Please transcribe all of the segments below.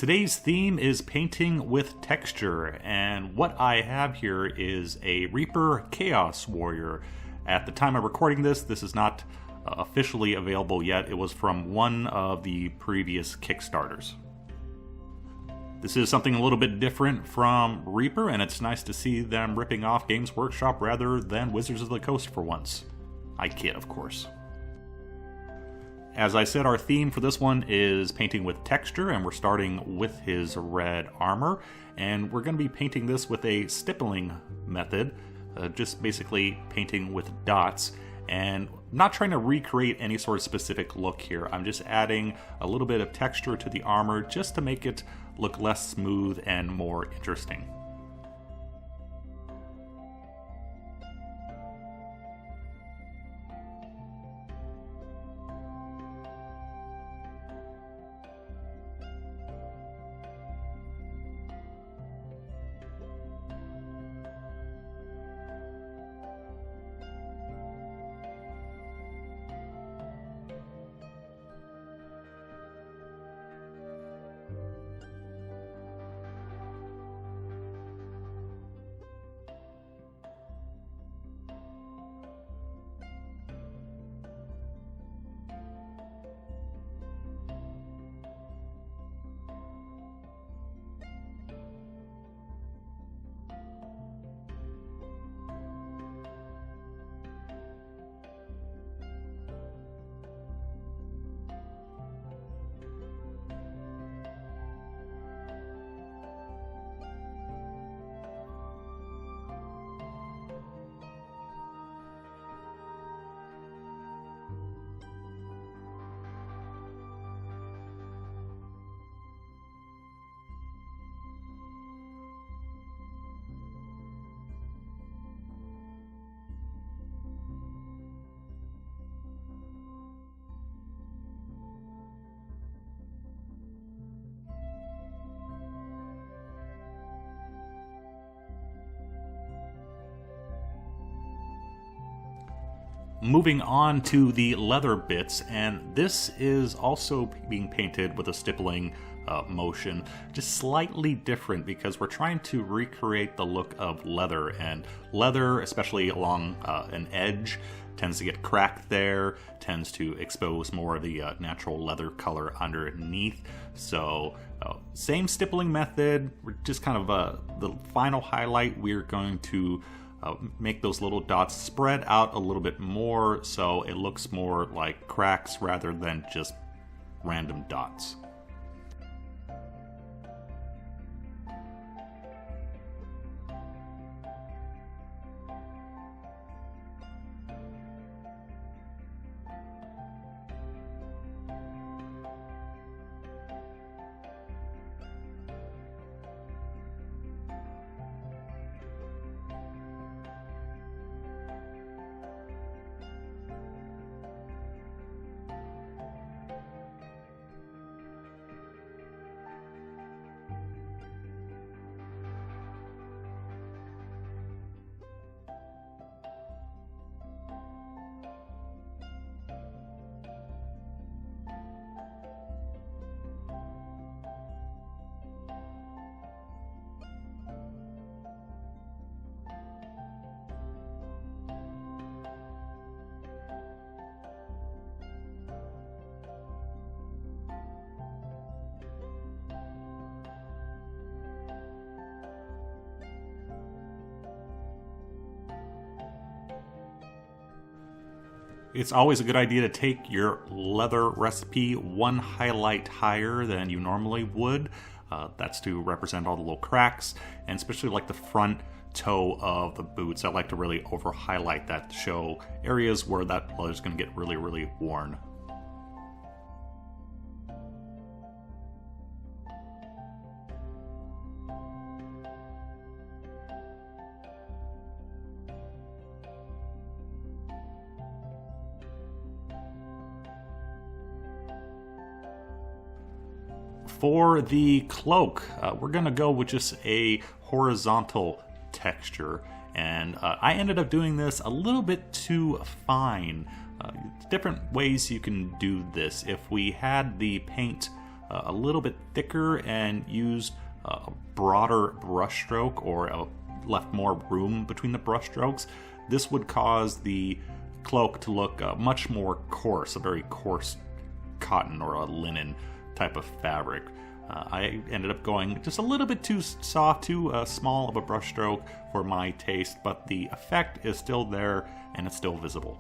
Today's theme is painting with texture, and what I have here is a Reaper Chaos Warrior. At the time of recording this is not officially available yet. It was from one of the previous Kickstarters. This is something a little bit different from Reaper, and it's nice to see them ripping off Games Workshop rather than Wizards of the Coast for once. I kid, of course. As I said, our theme for this one is painting with texture, and we're starting with his red armor. And we're going to be painting this with a stippling method, just basically painting with dots, and not trying to recreate any sort of specific look here. I'm just adding a little bit of texture to the armor just to make it look less smooth and more interesting. Moving on to the leather bits, and this is also being painted with a stippling motion, just slightly different because we're trying to recreate the look of leather, and leather, especially along an edge, tends to get cracked there, tends to expose more of the natural leather color underneath. So same stippling method, we're just kind of the final highlight, we're going to make those little dots spread out a little bit more so it looks more like cracks rather than just random dots. It's always a good idea to take your leather recipe one highlight higher than you normally would. That's to represent all the little cracks, and especially like the front toe of the boots. I like to really over highlight that to show areas where that leather is going to get really, really worn. For the cloak, we're going to go with just a horizontal texture, and I ended up doing this a little bit too fine. Different ways you can do this. If we had the paint a little bit thicker and used a broader brush stroke, or left more room between the brush strokes, this would cause the cloak to look much more coarse, a very coarse cotton or a linen type of fabric. I ended up going just a little bit too soft, too small of a brush stroke for my taste, but the effect is still there and it's still visible.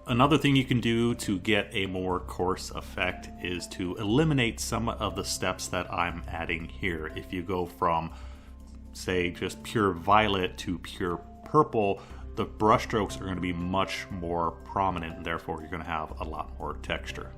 Another thing you can do to get a more coarse effect is to eliminate some of the steps that I'm adding here. If you go from, say, just pure violet to pure purple, the brush strokes are going to be much more prominent, and therefore you're going to have a lot more texture.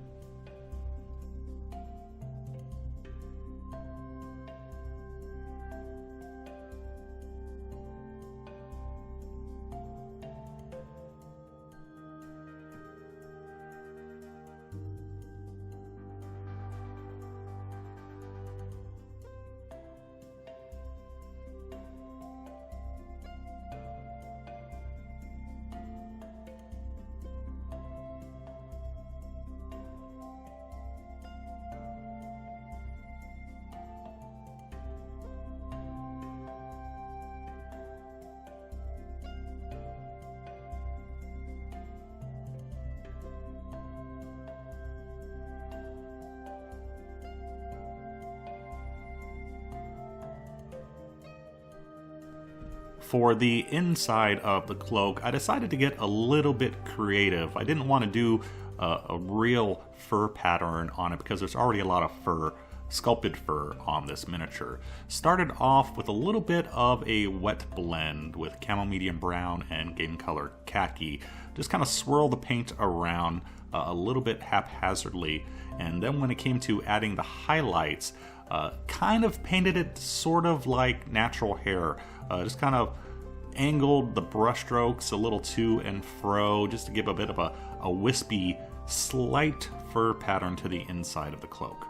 For the inside of the cloak, I decided to get a little bit creative. I didn't want to do a real fur pattern on it because there's already a lot of fur, sculpted fur on this miniature. Started off with a little bit of a wet blend with Camo medium brown and game color Khaki. Just kind of swirl the paint around a little bit haphazardly, and then when it came to adding the highlights, kind of painted it sort of like natural hair. Just kind of angled the brush strokes a little to and fro just to give a bit of a wispy, slight fur pattern to the inside of the cloak.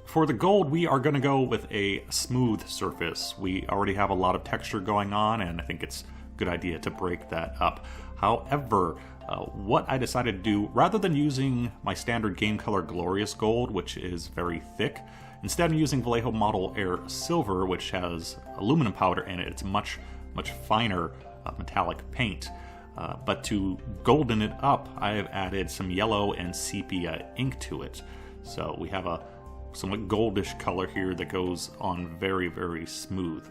For the gold, we are going to go with a smooth surface. We already have a lot of texture going on, and I think it's a good idea to break that up. However, what I decided to do, rather than using my standard game color Glorious Gold, which is very thick, instead of using Vallejo Model Air Silver, which has aluminum powder in it, it's much finer metallic paint. But to golden it up, I have added some yellow and sepia ink to it. So we have a somewhat goldish color here that goes on very, very smooth.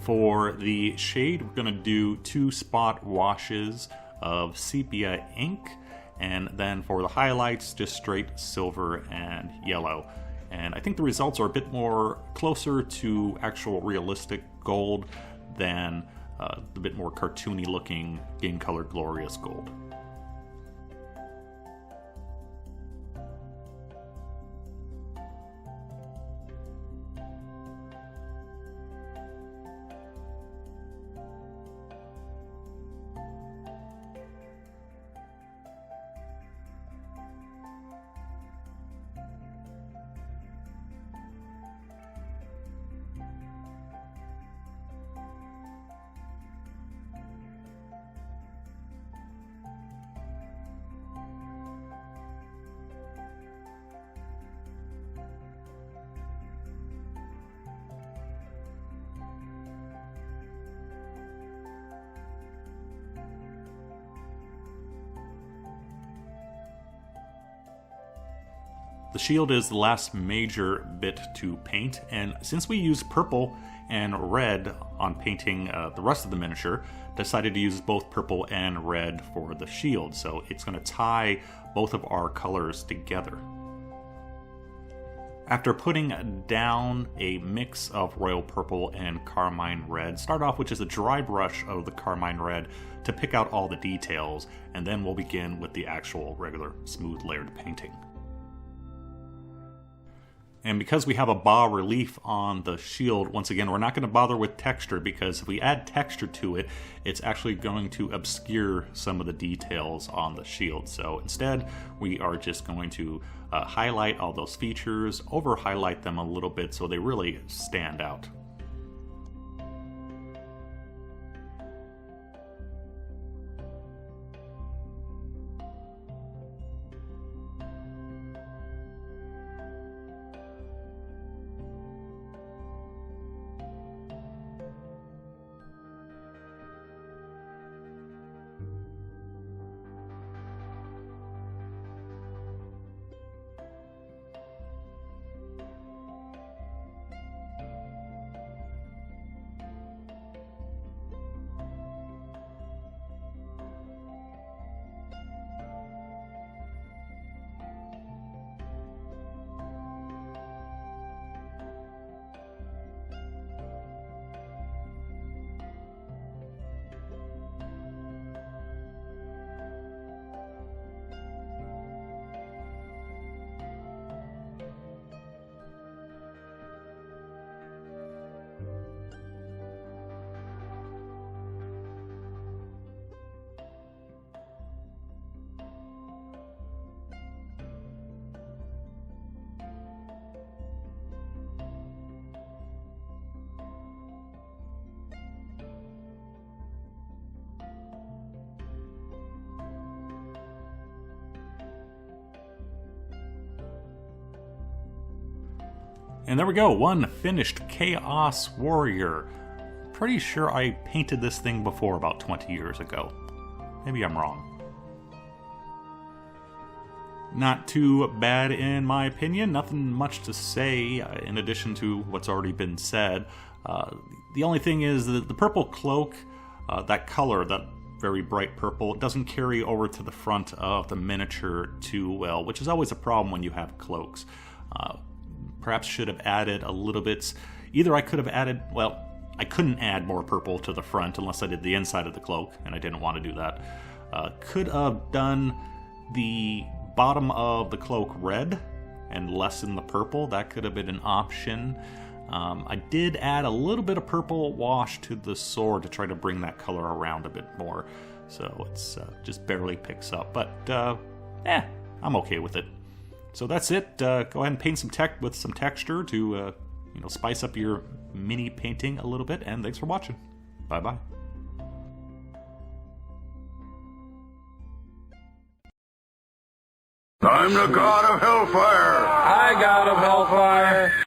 For the shade, we're going to do 2 spot washes of sepia ink, and then for the highlights, just straight silver and yellow. And I think the results are a bit more closer to actual realistic gold than the bit more cartoony looking Game Color Glorious Gold. The shield is the last major bit to paint, and since we used purple and red on painting the rest of the miniature, decided to use both purple and red for the shield, so it's going to tie both of our colors together. After putting down a mix of Royal Purple and Carmine Red, start off with just a dry brush of the Carmine Red to pick out all the details, and then we'll begin with the actual regular smooth layered painting. And because we have a bas relief on the shield, once again, we're not going to bother with texture, because if we add texture to it, it's actually going to obscure some of the details on the shield. So instead, we are just going to highlight all those features, over-highlight them a little bit so they really stand out. And there we go, one finished Chaos Warrior. Pretty sure I painted this thing before about 20 years ago. Maybe I'm wrong. Not too bad in my opinion, nothing much to say in addition to what's already been said. The only thing is that the purple cloak, that color, that very bright purple, it doesn't carry over to the front of the miniature too well, which is always a problem when you have cloaks. Perhaps should have added a little bit. Either I could have added, well, I couldn't add more purple to the front unless I did the inside of the cloak, and I didn't want to do that. Could have done the bottom of the cloak red and lessen the purple. That could have been an option. I did add a little bit of purple wash to the sword to try to bring that color around a bit more. So it's just barely picks up, but I'm okay with it. So that's it. Go ahead and paint with some texture to spice up your mini painting a little bit, and thanks for watching. Bye-bye. I'm the god of hellfire! I god of hellfire!